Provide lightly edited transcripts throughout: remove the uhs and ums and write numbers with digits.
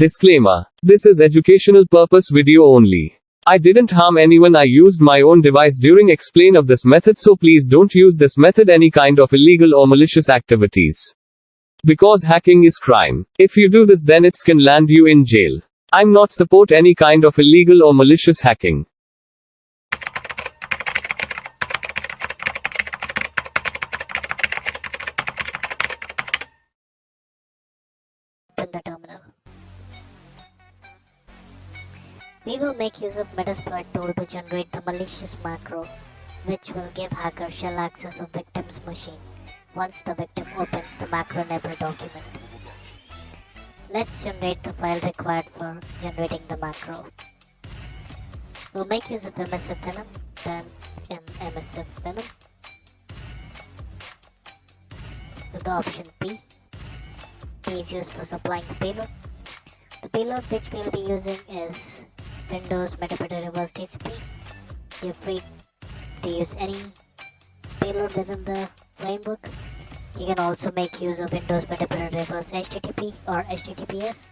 Disclaimer. This is educational purpose video only. I didn't harm anyone. I used my own device during explain of this method, so please don't use this method any kind of illegal or malicious activities. Because hacking is crime. If you do this, then it can land you in jail. I'm not support any kind of illegal or malicious hacking. Open the terminal. We will make use of metasploit tool to generate the malicious macro, which will give hacker shell access of victim's machine once the victim opens the macro-enabled document. Let's generate the file required for generating the macro. We'll make use of MSF venom, then in MSF venom with the option P. P is used for supplying the payload. The payload which we'll be using is Windows Metadata Reverse TCP. You're free to use any payload within the framework. You can also make use of Windows Metadata Reverse HTTP or HTTPS.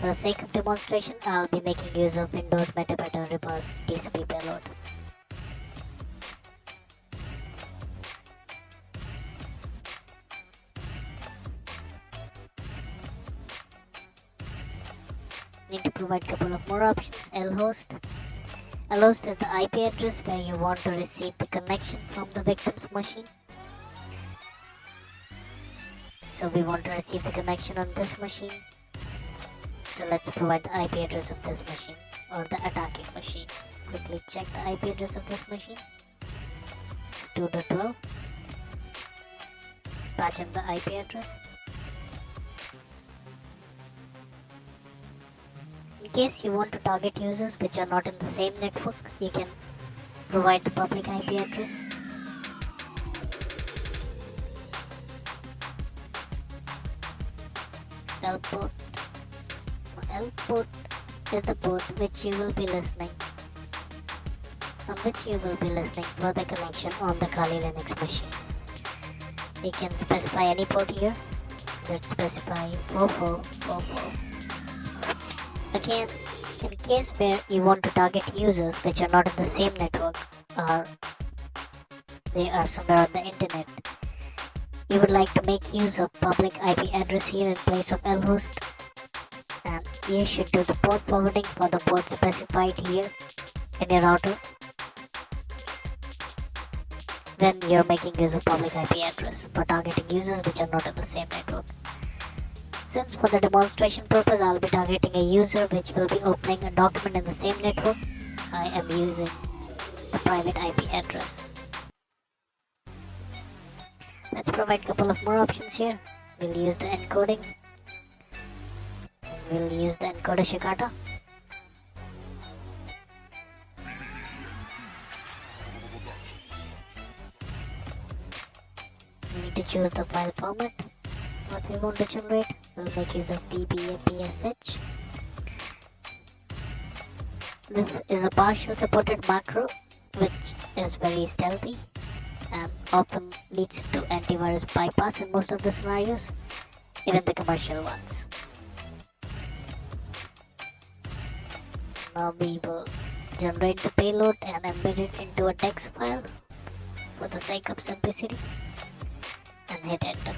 For the sake of demonstration, I'll be making use of Windows Metadata Reverse TCP payload. Need to provide a couple of more options. lhost. Lhost is the IP address where you want to receive the connection from the victim's machine. So we want to receive the connection on this machine. So let's provide the IP address of this machine or the attacking machine. Quickly check the IP address of this machine. It's 2.12. Patch in the IP address. In case you want to target users which are not in the same network, you can provide the public IP address. L port. L port is the port which you will be listening for the connection on the Kali Linux machine. You can specify any port here. Let's specify 4444. Again, in case where you want to target users which are not in the same network or they are somewhere on the internet, you would like to make use of public IP address here in place of lhost, and you should do the port forwarding for the port specified here in your router when you're making use of public IP address for targeting users which are not in the same network. Since for the demonstration purpose I'll be targeting a user which will be opening a document in the same network, I am using the private IP address. Let's provide a couple of more options here. We'll use the encoding. We'll use the encoder Shikata. We need to choose the file format. What we want to generate, we'll make use of PBAPSH. This is a partial supported macro which is very stealthy and often leads to antivirus bypass in most of the scenarios, even the commercial ones. Now we will generate the payload and embed it into a text file for the sake of simplicity and hit enter.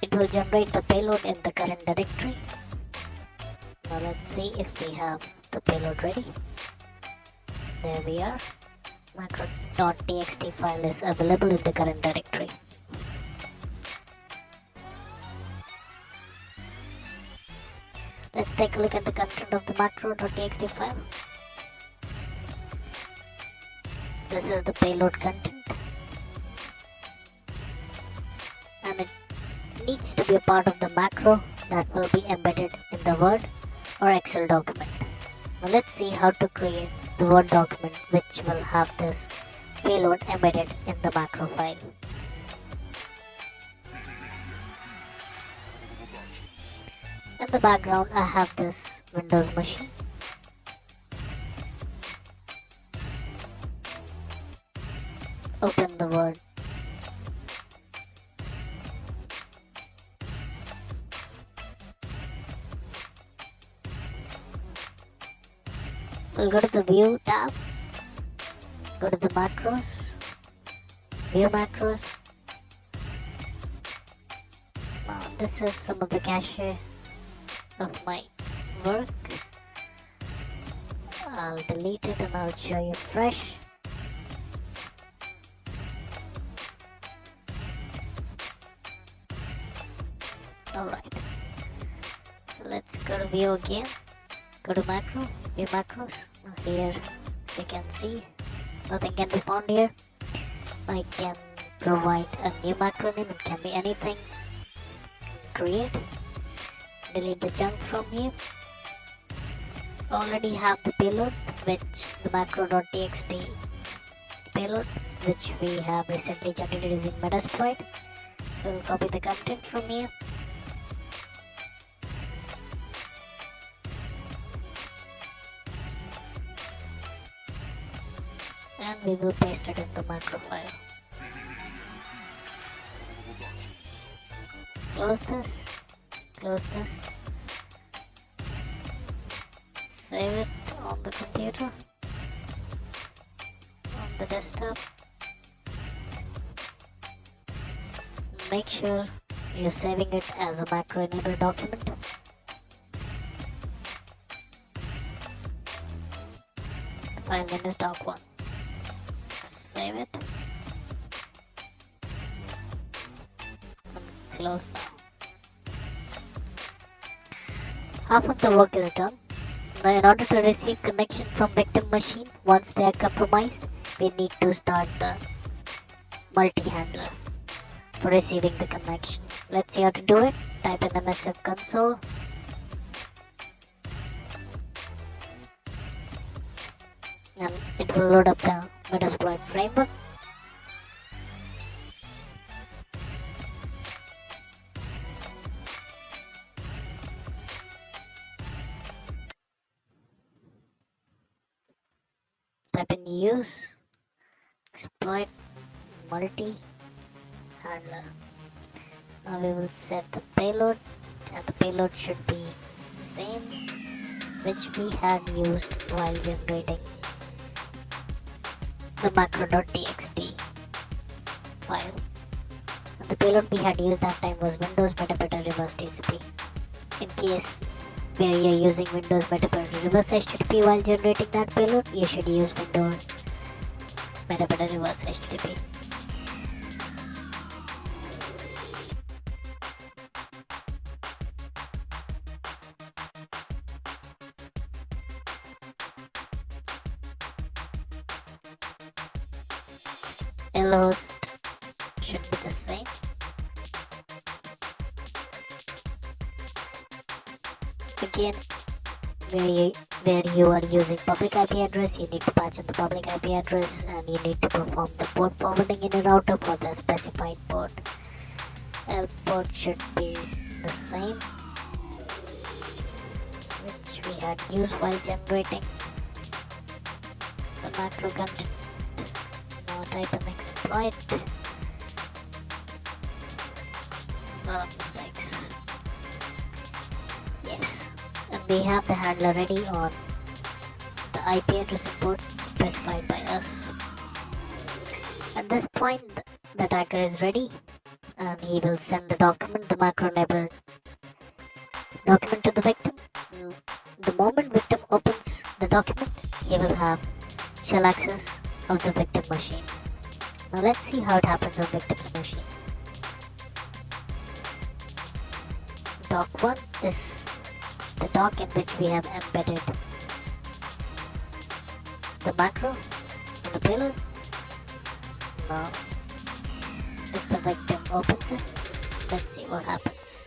It will generate the payload in the current directory. Now let's see if we have the payload ready. There we are. Macro.txt file is available in the current directory. Let's take a look at the content of the macro.txt file. This is the payload content, and it needs to be a part of the macro that will be embedded in the Word or Excel document. Now let's see how to create the Word document which will have this payload embedded in the macro file. In the background I have this Windows machine. Open the Word We'll go to the View tab, go to the macros, View macros. Now this is some of the cache of my work. I'll delete it and I'll show you fresh. Alright, so let's go to View again, go to Macro, View Macros. Now here, as you can see, nothing can be found here. I can provide a new macro name, it can be anything. Create, delete the junk from here. Already have the payload, which the macro.txt payload, which we have recently generated using Metasploit. So we'll copy the content from here. And we will paste it in the macro file. Close this, save it on the computer, on the desktop. Make sure you're saving it as a macro enabled document. The file name is doc1. Save it and close now. Half of the work is done. Now in order to receive connection from victim machine once they are compromised, we need to start the multi-handler for receiving the connection. Let's see how to do it. Type in MSF console. And it will load up the Metasploit framework. Type in use exploit multi handler. Now we will set the payload, and the payload should be same which we had used while generating the macro.txt file. And the payload we had used that time was Windows Metadata Reverse TCP. In case where you're using Windows Metadata Reverse HTTP while generating that payload, you should use Windows Metadata Reverse HTTP. Lhost should be the same. Again, where you are using public IP address, you need to patch in the public IP address, and you need to perform the port forwarding in a router for the specified port. L port should be the same which we had used while generating the macro content. Now type in exploit. Mistakes. Yes. And we have the handler ready on the IP address and port specified by us. At this point, the attacker is ready, and he will send the document, the macro enabled document, to the victim. The moment victim opens the document, he will have shell access of the victim machine. Now let's see how it happens on victim's machine. Doc1 is the doc in which we have embedded the macro and the payload. Now, if the victim opens it, let's see what happens.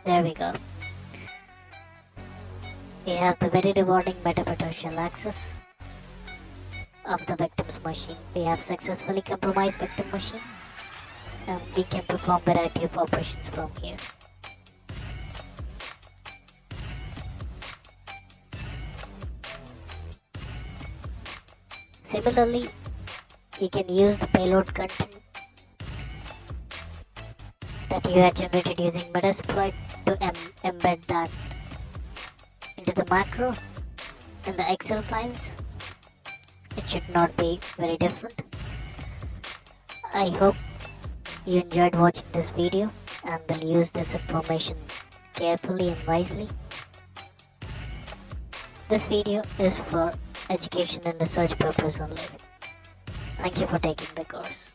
There we go. We have the very rewarding metadata shell access of the victim's machine. We have successfully compromised victim machine, and we can perform variety of operations from here. Similarly, you can use the payload content that you had generated using Metasploit to embed that into the macro in the Excel files. It should not be very different. I hope you enjoyed watching this video and will use this information carefully and wisely. This video is for education and research purpose only. Thank you for taking the course.